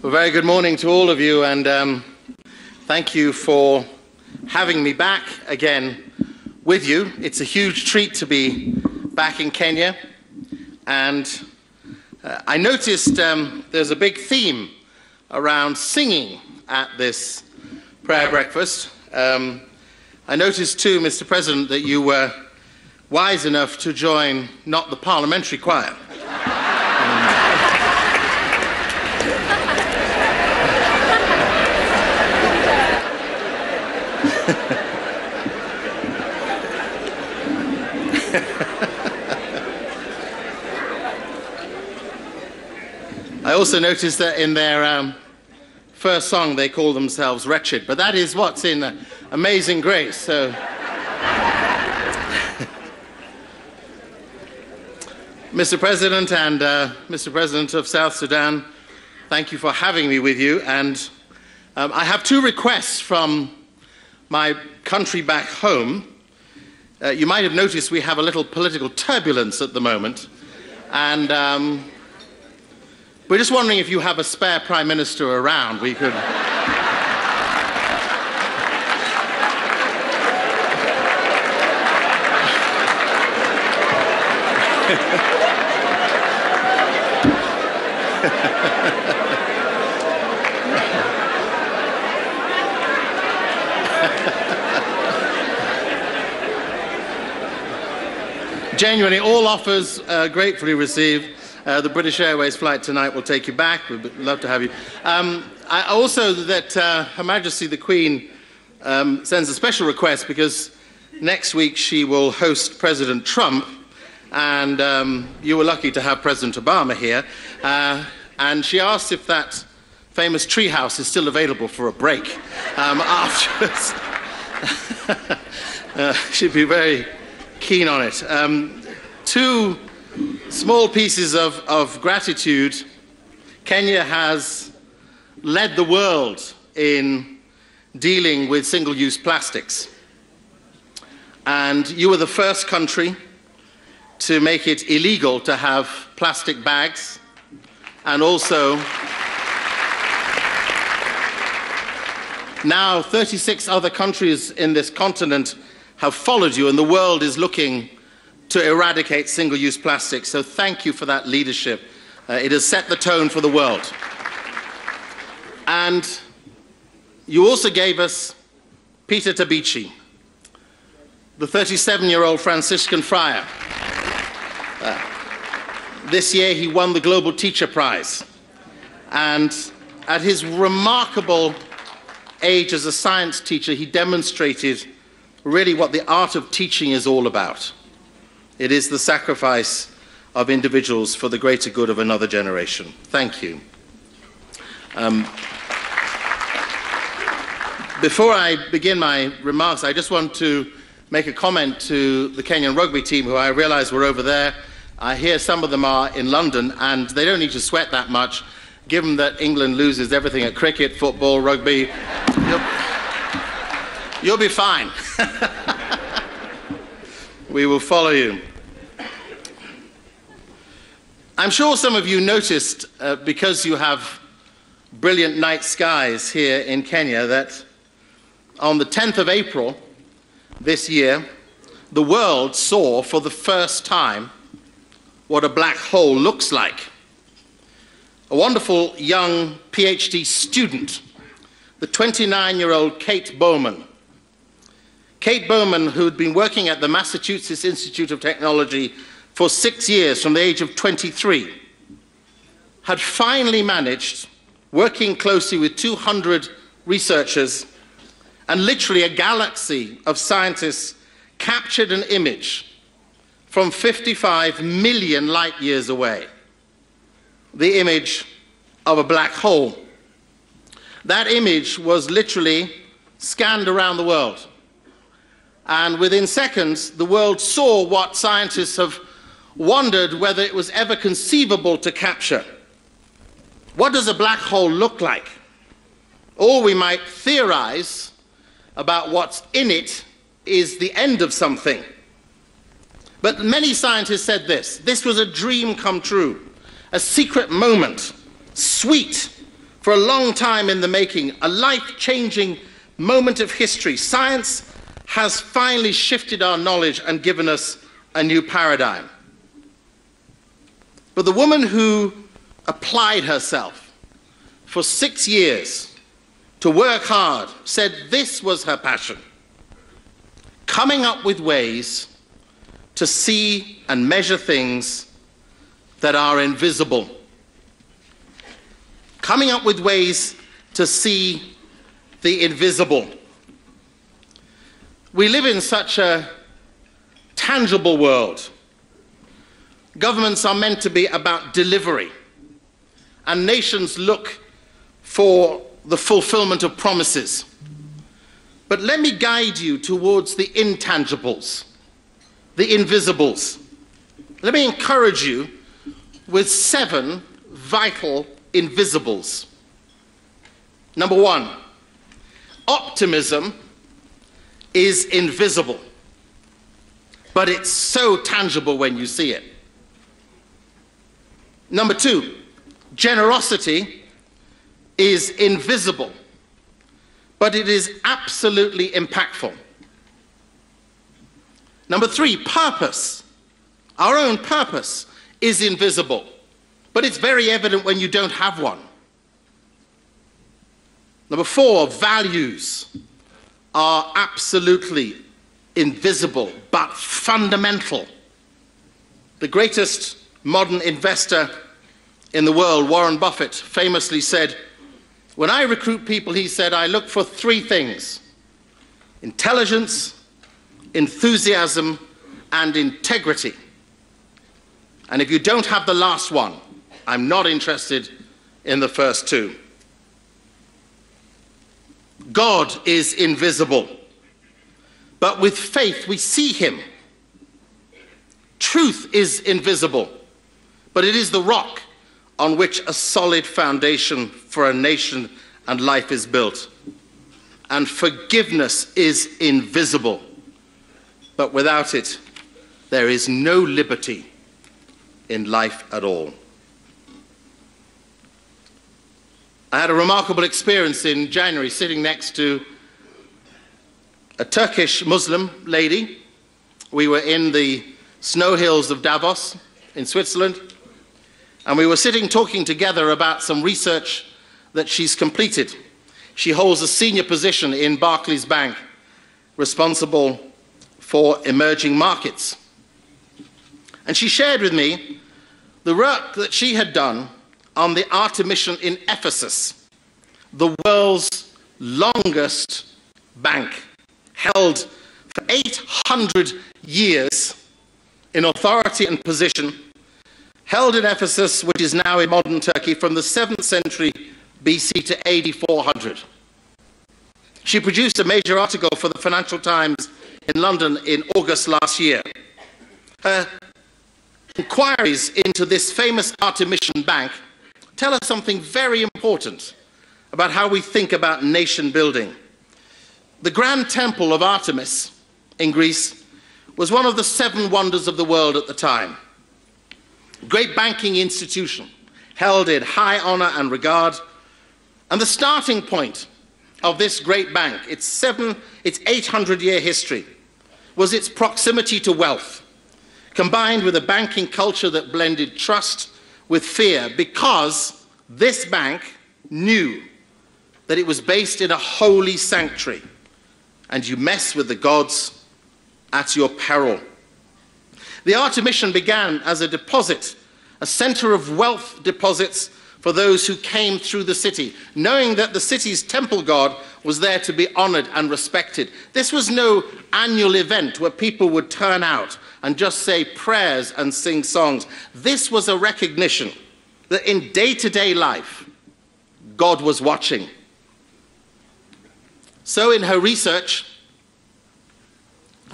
Well, very good morning to all of you, and thank you for having me back again with you. It's a huge treat to be back in Kenya, and I noticed there's a big theme around singing at this prayer breakfast. I noticed too, Mr. President, that you were wise enough to join not the parliamentary choir. I also noticed that in their first song they call themselves Wretched, but that is what's in Amazing Grace. So, Mr. President and Mr. President of South Sudan, thank you for having me with you. And I have two requests from my country back home. You might have noticed we have a little political turbulence at the moment, and we're just wondering if you have a spare Prime Minister around. We could... Genuinely, all offers gratefully received. The British Airways flight tonight will take you back. We'd love to have you. I also that Her Majesty the Queen sends a special request because next week she will host President Trump, and you were lucky to have President Obama here, and she asked if that famous treehouse is still available for a break afterwards. She'd be very keen on it. Two small pieces of gratitude. Kenya has led the world in dealing with single-use plastics. And you were the first country to make it illegal to have plastic bags, and also now 36 other countries in this continent have followed you, and the world is looking to eradicate single-use plastics. So thank you for that leadership. It has set the tone for the world. And you also gave us Peter Tabichi, the 37-year-old Franciscan friar. This year he won the Global Teacher Prize. And at his remarkable age as a science teacher, he demonstrated really what the art of teaching is all about. It is the sacrifice of individuals for the greater good of another generation. Thank you. Before I begin my remarks, I just want to make a comment to the Kenyan rugby team, who I realize were over there. I hear some of them are in London, and they don't need to sweat that much, given that England loses everything at cricket, football, rugby. You'll be fine. We will follow you. I'm sure some of you noticed, because you have brilliant night skies here in Kenya, that on the 10th of April this year, the world saw for the first time what a black hole looks like. A wonderful young PhD student, the 29-year-old Kate Bowman. Kate Bowman, who had been working at the Massachusetts Institute of Technology for 6 years from the age of 23, had finally managed, working closely with 200 researchers and literally a galaxy of scientists, captured an image from 55 million light years away, the image of a black hole. That image was literally scanned around the world. And within seconds, the world saw what scientists have wondered whether it was ever conceivable to capture. What does a black hole look like? Or we might theorize about what's in it is the end of something. But many scientists said this was a dream come true, a secret moment, sweet, For a long time in the making, a life-changing moment of history. Science has finally shifted our knowledge and given us a new paradigm. But the woman who applied herself for 6 years to work hard said this was her passion: coming up with ways to see and measure things that are invisible. Coming up with ways to see the invisible. We live in such a tangible world. Governments are meant to be about delivery, and nations look for the fulfillment of promises. But let me guide you towards the intangibles, the invisibles. Let me encourage you with 7 vital invisibles. Number 1, optimism is invisible, but it's so tangible when you see it. Number 2, generosity is invisible, but it is absolutely impactful. Number 3, purpose, our own purpose, is invisible, but it's very evident when you don't have one. Number 4, values are absolutely invisible, but fundamental. The greatest modern investor in the world, Warren Buffett, famously said, when I recruit people, he said, I look for 3 things: intelligence, enthusiasm, and integrity. And if you don't have the last one, I'm not interested in the first 2. God is invisible, but with faith we see him. Truth is invisible, but it is the rock on which a solid foundation for a nation and life is built. And forgiveness is invisible, but without it, there is no liberty in life at all. I had a remarkable experience in January sitting next to a Turkish Muslim lady. We were in the snow hills of Davos in Switzerland, and we were sitting talking together about some research that she's completed. She holds a senior position in Barclays Bank, responsible for emerging markets. And she shared with me the work that she had done on the Artemission in Ephesus, the world's longest bank, held for 800 years in authority and position, held in Ephesus, which is now in modern Turkey, from the 7th century BC to AD 400. She produced a major article for the Financial Times in London in August last year. Her inquiries into this famous Artemission Bank tell us something very important about how we think about nation building. The Grand Temple of Artemis in Greece was one of the 7 wonders of the world at the time. Great banking institution, held in high honor and regard. And the starting point of this great bank, its 800-year history, was its proximity to wealth, combined with a banking culture that blended trust with fear, because this bank knew that it was based in a holy sanctuary, and you mess with the gods at your peril. The Artemission began as a deposit, a center of wealth deposits for those who came through the city, knowing that the city's temple god was there to be honored and respected. This was no annual event where people would turn out and just say prayers and sing songs. This was a recognition that in day-to-day life, God was watching. So in her research,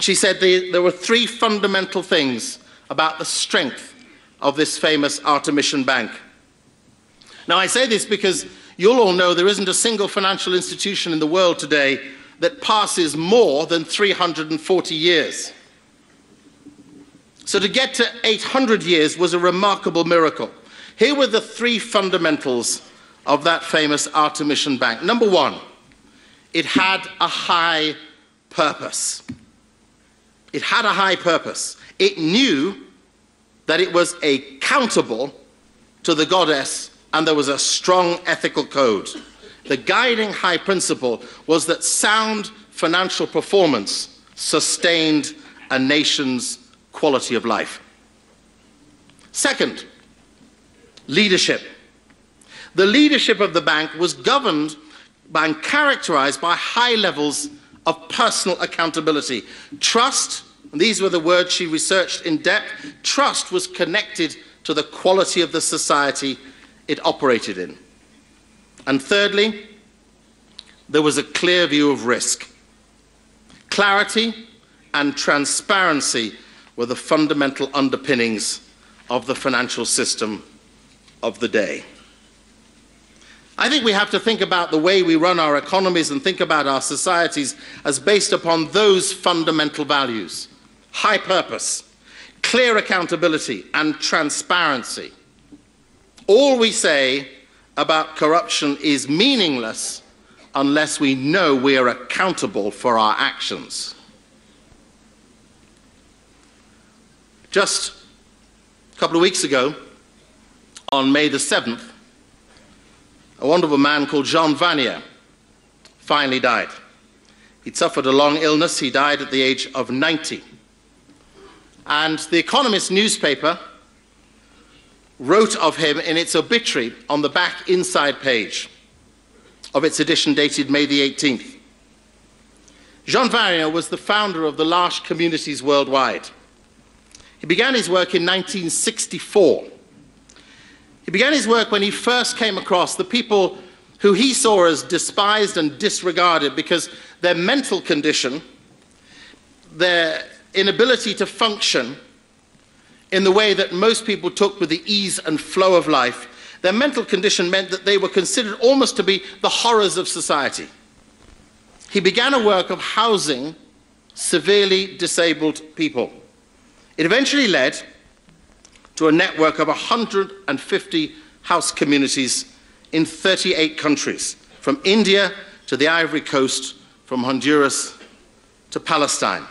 she said there were 3 fundamental things about the strength of this famous Artemission Bank. Now, I say this because you'll all know there isn't a single financial institution in the world today that passes more than 340 years. So to get to 800 years was a remarkable miracle. Here were the 3 fundamentals of that famous Artemision bank. Number one, it had a high purpose. It had a high purpose. It knew that it was accountable to the goddess, and there was a strong ethical code. The guiding high principle was that sound financial performance sustained a nation's quality of life. Second, leadership. The leadership of the bank was governed by and characterized by high levels of personal accountability. Trust, and these were the words she researched in depth, trust was connected to the quality of the society it operated in. And thirdly, there was a clear view of risk. Clarity and transparency were the fundamental underpinnings of the financial system of the day. I think we have to think about the way we run our economies and think about our societies as based upon those fundamental values: high purpose, clear accountability, and transparency. All we say about corruption is meaningless unless we know we are accountable for our actions. Just a couple of weeks ago, on May the 7th, a wonderful man called Jean Vanier finally died. He'd suffered a long illness. He died at the age of 90. And the Economist newspaper wrote of him in its obituary on the back inside page of its edition dated May the 18th. Jean Vanier was the founder of the L'Arche communities worldwide. He began his work in 1964. He began his work when he first came across the people who he saw as despised and disregarded because their mental condition, their inability to function in the way that most people took with the ease and flow of life, their mental condition meant that they were considered almost to be the horrors of society. He began a work of housing severely disabled people. It eventually led to a network of 150 house communities in 38 countries, from India to the Ivory Coast, from Honduras to Palestine.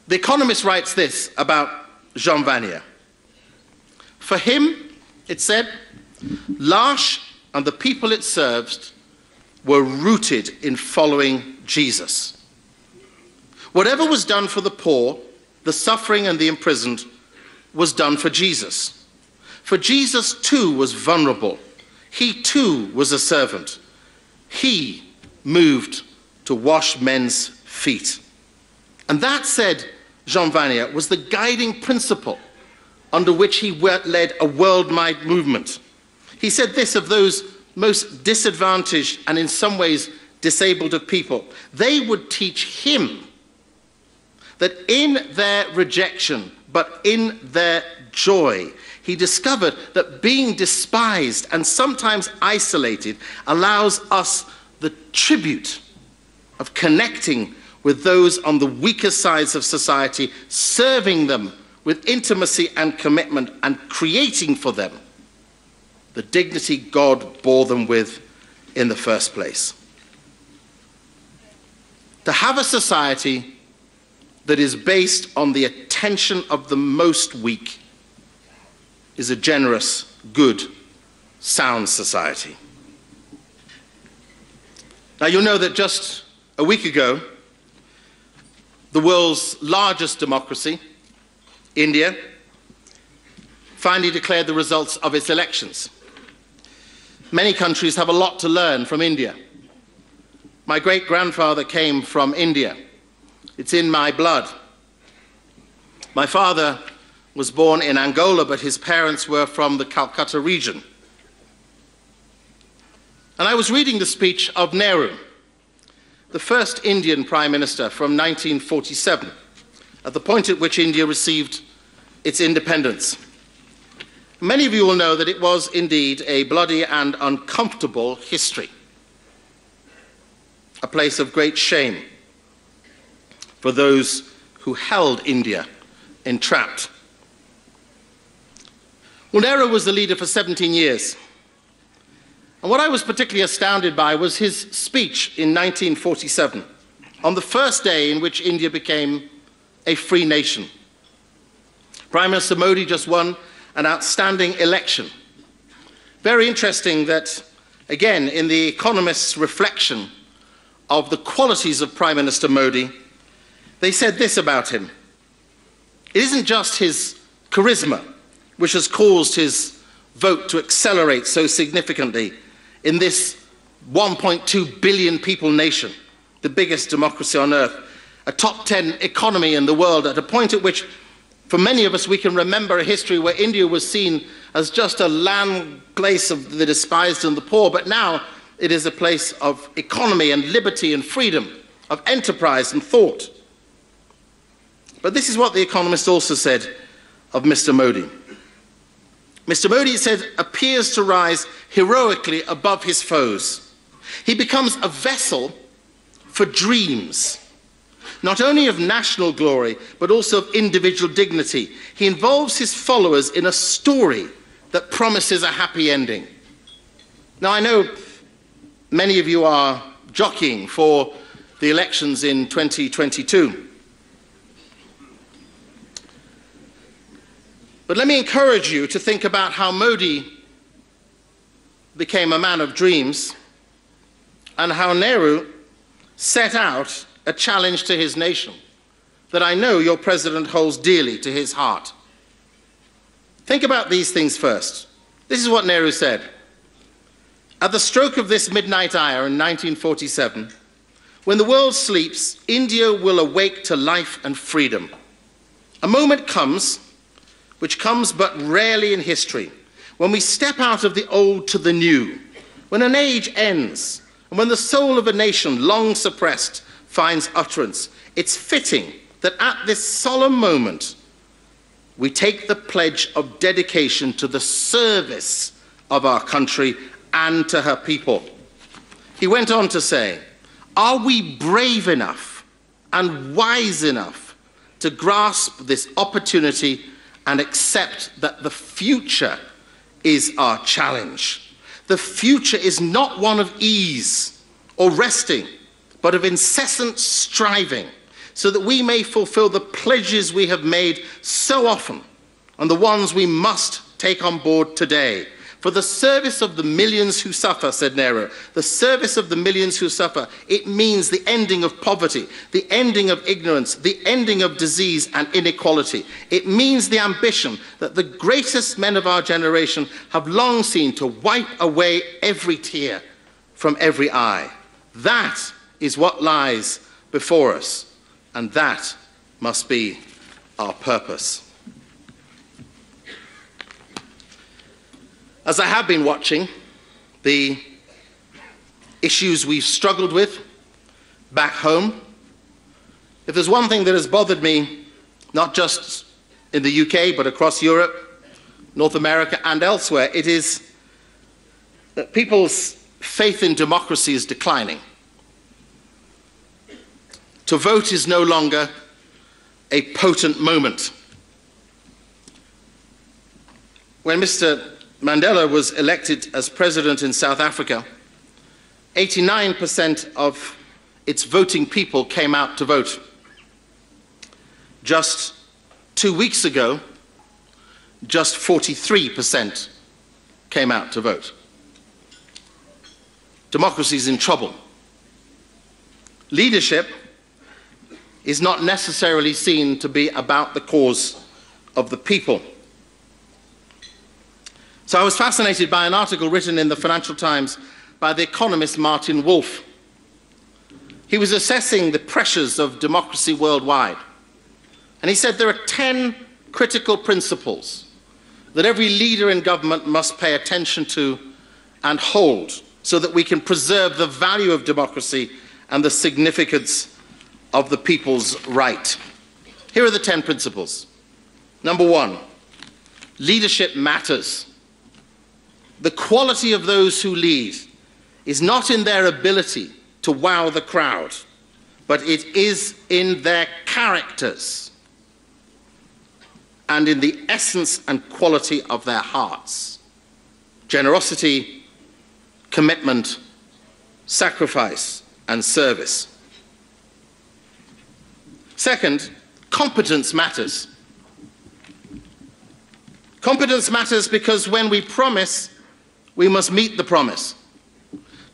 The Economist writes this about Jean Vanier. For him, it said, L'Arche and the people it served were rooted in following Jesus. Whatever was done for the poor, the suffering and the imprisoned was done for Jesus. For Jesus too was vulnerable. He too was a servant. He moved to wash men's feet. And that, said Jean Vanier, was the guiding principle under which he led a worldwide movement. He said this of those most disadvantaged and in some ways disabled of people: they would teach him that in their rejection, but in their joy, he discovered that being despised and sometimes isolated allows us the tribute of connecting with those on the weaker sides of society, serving them with intimacy and commitment, and creating for them the dignity God bore them with in the first place. To have a society that is based on the attention of the most weak is a generous, good, sound society. Now, you'll know that just a week ago, the world's largest democracy, India, finally declared the results of its elections. Many countries have a lot to learn from India. My great-grandfather came from India. It's in my blood. My father was born in Angola, but his parents were from the Calcutta region. And I was reading the speech of Nehru, the first Indian Prime Minister from 1947, at the point at which India received its independence. Many of you will know that it was indeed a bloody and uncomfortable history, a place of great shame for those who held India entrapped. Well, Nehru was the leader for 17 years. And what I was particularly astounded by was his speech in 1947, on the first day in which India became a free nation. Prime Minister Modi just won an outstanding election. Very interesting that, again, in The Economist's reflection of the qualities of Prime Minister Modi, they said this about him: it isn't just his charisma which has caused his vote to accelerate so significantly in this 1.2 billion people nation, the biggest democracy on earth, a top 10 economy in the world, at a point at which, for many of us, we can remember a history where India was seen as just a land place of the despised and the poor, but now it is a place of economy and liberty and freedom, of enterprise and thought. But this is what The Economist also said of Mr. Modi. Mr. Modi, he said, appears to rise heroically above his foes. He becomes a vessel for dreams, not only of national glory, but also of individual dignity. He involves his followers in a story that promises a happy ending. Now, I know many of you are jockeying for the elections in 2022. But let me encourage you to think about how Modi became a man of dreams and how Nehru set out a challenge to his nation that I know your president holds dearly to his heart. Think about these things first. This is what Nehru said. At the stroke of this midnight hour in 1947, when the world sleeps, India will awake to life and freedom. A moment comes, which comes but rarely in history, when we step out of the old to the new, when an age ends, and when the soul of a nation long suppressed finds utterance. It's fitting that at this solemn moment, we take the pledge of dedication to the service of our country and to her people. He went on to say, are we brave enough and wise enough to grasp this opportunity and accept that the future is our challenge? The future is not one of ease or resting, but of incessant striving, so that we may fulfill the pledges we have made so often and the ones we must take on board today. For the service of the millions who suffer, said Nehru, the service of the millions who suffer, it means the ending of poverty, the ending of ignorance, the ending of disease and inequality. It means the ambition that the greatest men of our generation have long seen to wipe away every tear from every eye. That is what lies before us, and that must be our purpose. As I have been watching the issues we've struggled with back home, if there's one thing that has bothered me, not just in the UK, but across Europe, North America, and elsewhere, it is that people's faith in democracy is declining. To vote is no longer a potent moment. When Mr. Mandela was elected as president in South Africa, 89% of its voting people came out to vote. Just 2 weeks ago, just 43% came out to vote. Democracy is in trouble. Leadership is not necessarily seen to be about the cause of the people. So I was fascinated by an article written in the Financial Times by the economist Martin Wolf. He was assessing the pressures of democracy worldwide. And he said there are 10 critical principles that every leader in government must pay attention to and hold so that we can preserve the value of democracy and the significance of the people's right. Here are the 10 principles. Number 1, leadership matters. The quality of those who lead is not in their ability to wow the crowd, but it is in their characters. and in the essence and quality of their hearts. Generosity, commitment, sacrifice, and service. Second, competence matters. Competence matters because when we promise, we must meet the promise.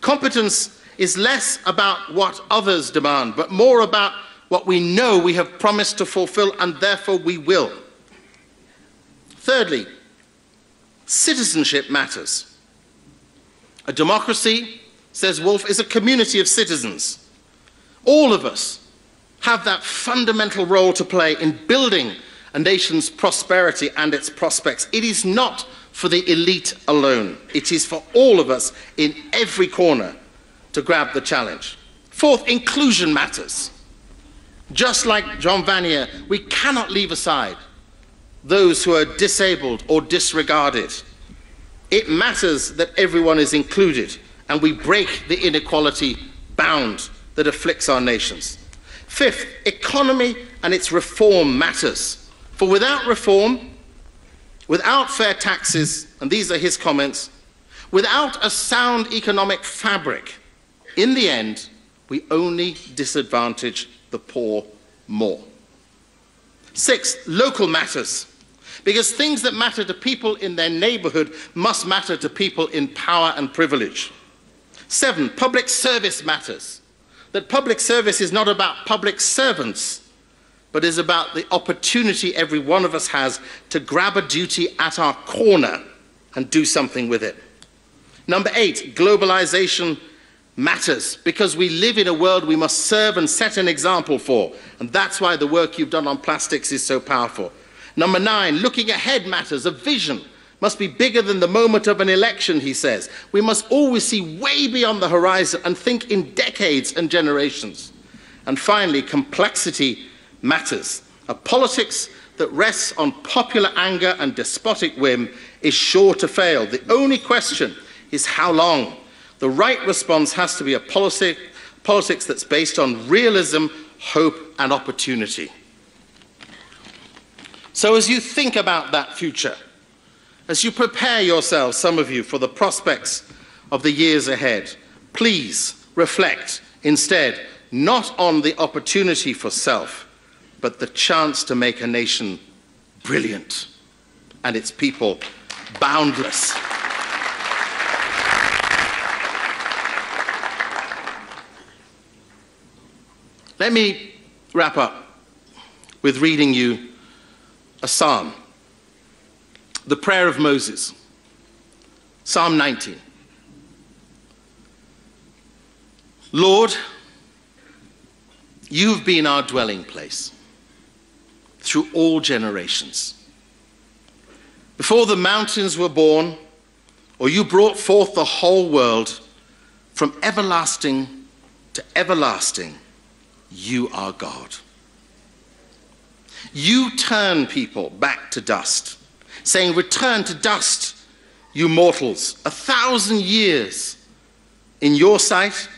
Competence is less about what others demand, but more about what we know we have promised to fulfill, and therefore we will. Thirdly, citizenship matters. A democracy, says Wolf, is a community of citizens. All of us have that fundamental role to play in building a nation's prosperity and its prospects. It is not for the elite alone. It is for all of us in every corner to grab the challenge. Fourth, inclusion matters. Just like John Vanier, we cannot leave aside those who are disabled or disregarded. It matters that everyone is included and we break the inequality bound that afflicts our nations. Fifth, economy and its reform matters. For without reform, without fair taxes, and these are his comments, without a sound economic fabric, in the end, we only disadvantage the poor more. Sixth, local matters. Because things that matter to people in their neighborhood must matter to people in power and privilege. Seven, public service matters. That public service is not about public servants, but is about the opportunity every one of us has to grab a duty at our corner and do something with it. Number eight, globalization matters because we live in a world we must serve and set an example for, and that's why the work you've done on plastics is so powerful. Number nine, looking ahead matters. A vision must be bigger than the moment of an election, he says. We must always see way beyond the horizon and think in decades and generations. And finally, complexity matters. A politics that rests on popular anger and despotic whim is sure to fail. The only question is how long. The right response has to be a politics that's based on realism, hope, and opportunity. So as you think about that future, as you prepare yourselves, some of you, for the prospects of the years ahead, please reflect instead not on the opportunity for self, but the chance to make a nation brilliant and its people boundless. Let me wrap up with reading you a psalm, the prayer of Moses, Psalm 19. Lord, you've been our dwelling place through all generations. Before the mountains were born, or you brought forth the whole world, from everlasting to everlasting, you are God. You turn people back to dust, saying, return to dust, you mortals. 1,000 years in your sight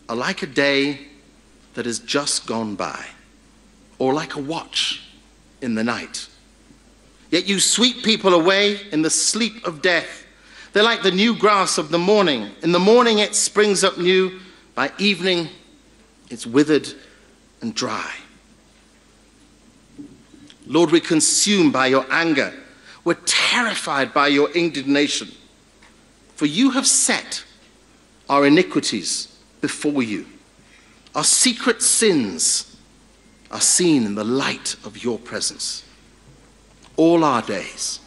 are like a day that has just gone by, or like a watch in the night. Yet you sweep people away in the sleep of death. They're like the new grass of the morning. In the morning it springs up new. By evening it's withered and dry. Lord, we're consumed by your anger. We're terrified by your indignation. For you have set our iniquities before you. Our secret sins are seen in the light of your presence. All our days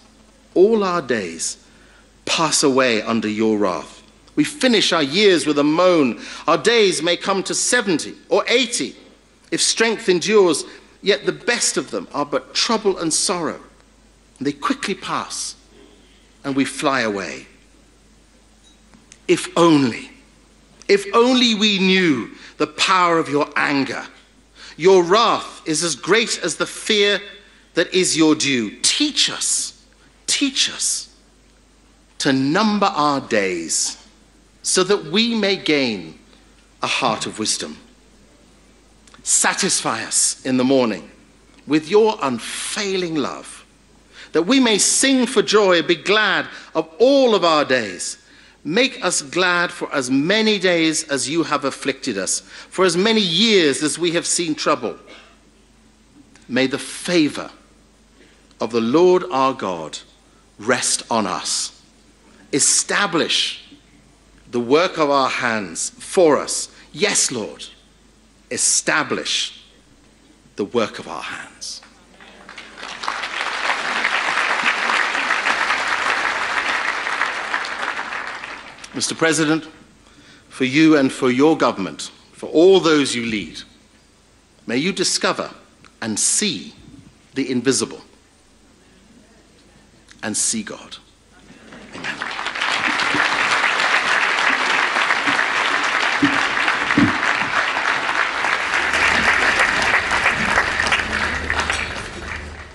pass away under your wrath. We finish our years with a moan. Our days may come to 70 or 80 if strength endures, yet the best of them are but trouble and sorrow. And they quickly pass and we fly away. If only we knew the power of your anger. Your wrath is as great as the fear that is your due. Teach us to number our days so that we may gain a heart of wisdom. Satisfy us in the morning with your unfailing love, that we may sing for joy and be glad of all of our days. Make us glad for as many days as you have afflicted us, for as many years as we have seen trouble. May the favor of the Lord our God rest on us. Establish the work of our hands for us. Yes, Lord, establish the work of our hands. Mr. President, for you and for your government, for all those you lead, may you discover and see the invisible and see God.